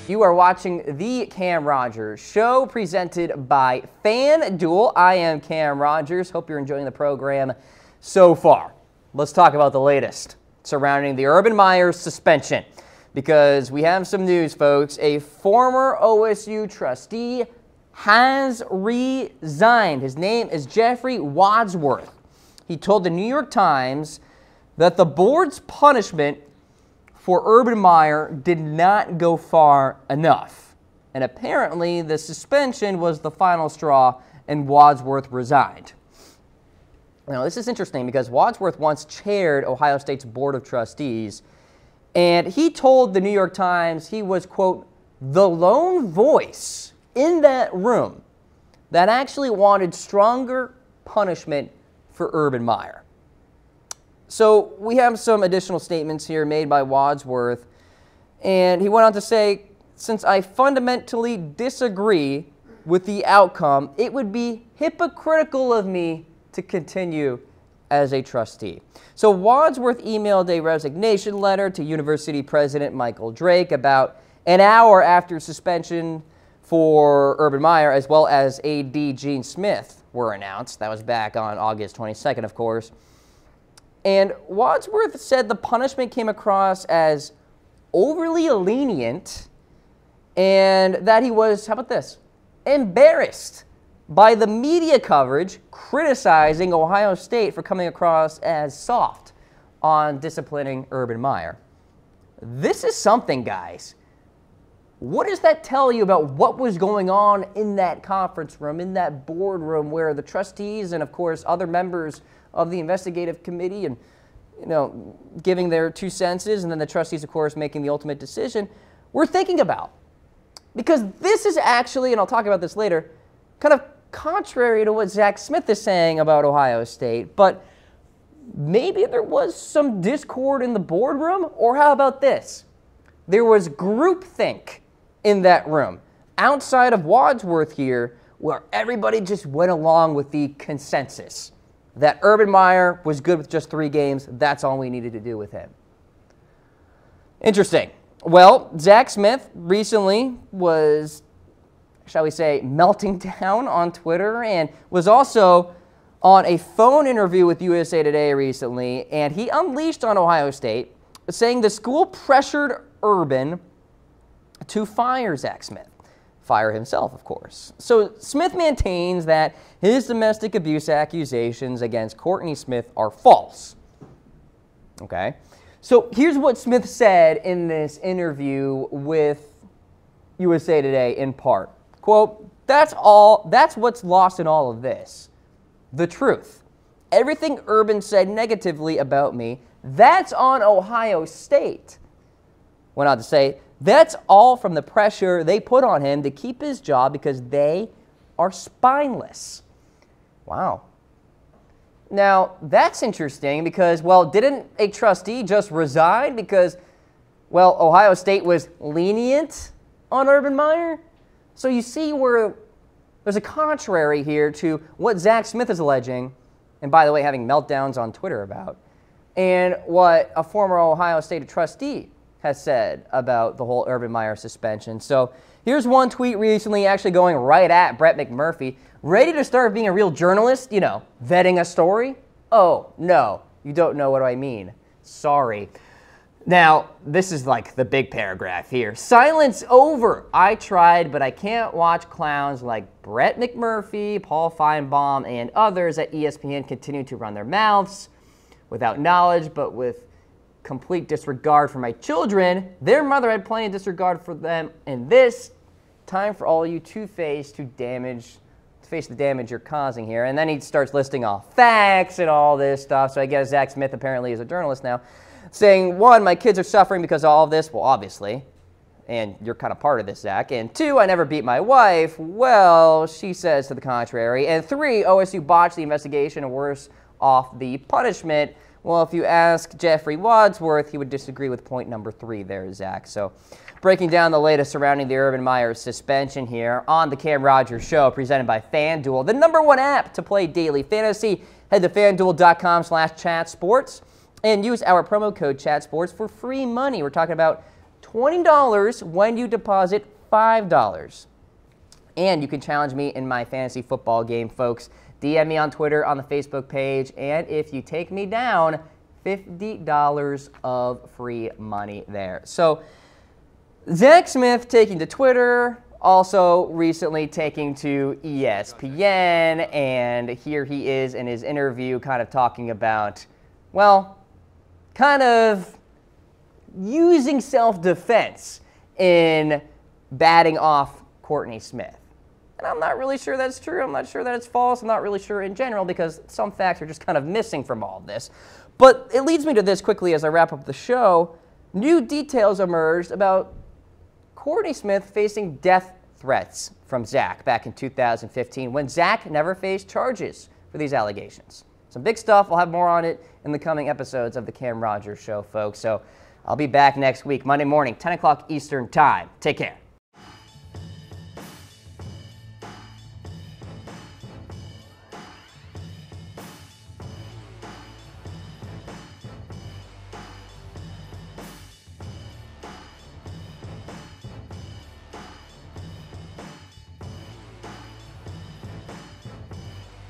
You are watching the Cam Rogers Show presented by FanDuel. I am Cam Rogers. Hope you're enjoying the program so far. Let's talk about the latest surrounding the Urban Meyer suspension, because we have some news, folks. A former OSU trustee has resigned. His name is Jeffrey Wadsworth. He told the New York Times that the board's punishment for Urban Meyer did not go far enough. And apparently the suspension was the final straw and Wadsworth resigned. Now, this is interesting because Wadsworth once chaired Ohio State's Board of Trustees, and he told the New York Times he was, quote, the lone voice in that room that actually wanted stronger punishment for Urban Meyer. So we have some additional statements here made by Wadsworth, and he went on to say, since I fundamentally disagree with the outcome, it would be hypocritical of me to continue as a trustee. So Wadsworth emailed a resignation letter to University President Michael Drake about an hour after suspension for Urban Meyer, as well as AD Gene Smith, were announced. That was back on August 22nd, of course. And Wadsworth said the punishment came across as overly lenient and that he was, how about this, embarrassed by the media coverage criticizing Ohio State for coming across as soft on disciplining Urban Meyer. This is something, guys. What does that tell you about what was going on in that conference room, in that boardroom where the trustees and, of course, other members of the investigative committee and, giving their 2 senses, and then the trustees, of course, making the ultimate decision, we're thinking about? Because this is actually, and I'll talk about this later, kind of contrary to what Zach Smith is saying about Ohio State, but maybe there was some discord in the boardroom, or how about this? There was groupthink in that room, outside of Wadsworth here, where everybody just went along with the consensus that Urban Meyer was good with just 3 games. That's all we needed to do with him. Interesting. Well, Zach Smith recently was, shall we say, melting down on Twitter, and was also on a phone interview with USA Today recently, and he unleashed on Ohio State, saying the school pressured Urban to fire Zach Smith. Fire himself, of course. So Smith maintains that his domestic abuse accusations against Courtney Smith are false. Okay? So here's what Smith said in this interview with USA Today in part. Quote, that's what's lost in all of this. The truth. Everything Urban said negatively about me, that's on Ohio State. Went on to say, that's all from the pressure they put on him to keep his job because they are spineless. Wow. Now, that's interesting because, well, didn't a trustee just resign because, well, Ohio State was lenient on Urban Meyer? So you see where there's a contrary here to what Zach Smith is alleging, and by the way, having meltdowns on Twitter about, and what a former Ohio State trustee has said about the whole Urban Meyer suspension. So here's one tweet recently actually going right at Brett McMurphy. Ready to start being a real journalist, vetting a story? Oh, no, you don't know what I mean. Sorry. Now, this is like the big paragraph here. Silence over. I tried, but I can't watch clowns like Brett McMurphy, Paul Feinbaum, and others at ESPN continue to run their mouths without knowledge, but with complete disregard for my children. Their mother had plenty of disregard for them, and this time for all you to face the damage you're causing here. And then he starts listing off facts and all this stuff. So I guess Zach Smith apparently is a journalist now, saying, 1, my kids are suffering because of all of this. Well, obviously, and you're kind of part of this, Zach. And 2, I never beat my wife. Well, she says to the contrary. And 3, OSU botched the investigation and worse off the punishment. Well, if you ask Jeffrey Wadsworth, he would disagree with point number 3 there, Zach. So breaking down the latest surrounding the Urban Meyer suspension here on the Cam Rogers Show, presented by FanDuel, the #1 app to play daily fantasy. Head to FanDuel.com/chatsports and use our promo code chatsports for free money. We're talking about $20 when you deposit $5. And you can challenge me in my fantasy football game, folks. DM me on Twitter, on the Facebook page, and if you take me down, $50 of free money there. So Zach Smith taking to Twitter, also recently taking to ESPN, and here he is in his interview kind of talking about, well, kind of using self-defense in batting off Courtney Smith. And I'm not really sure that's true. I'm not sure that it's false. I'm not really sure in general because some facts are just kind of missing from all of this. But it leads me to this quickly as I wrap up the show. New details emerged about Courtney Smith facing death threats from Zach back in 2015 when Zach never faced charges for these allegations. Some big stuff. I'll have more on it in the coming episodes of the Cam Rogers Show, folks. So I'll be back next week, Monday morning, 10 o'clock Eastern Time. Take care.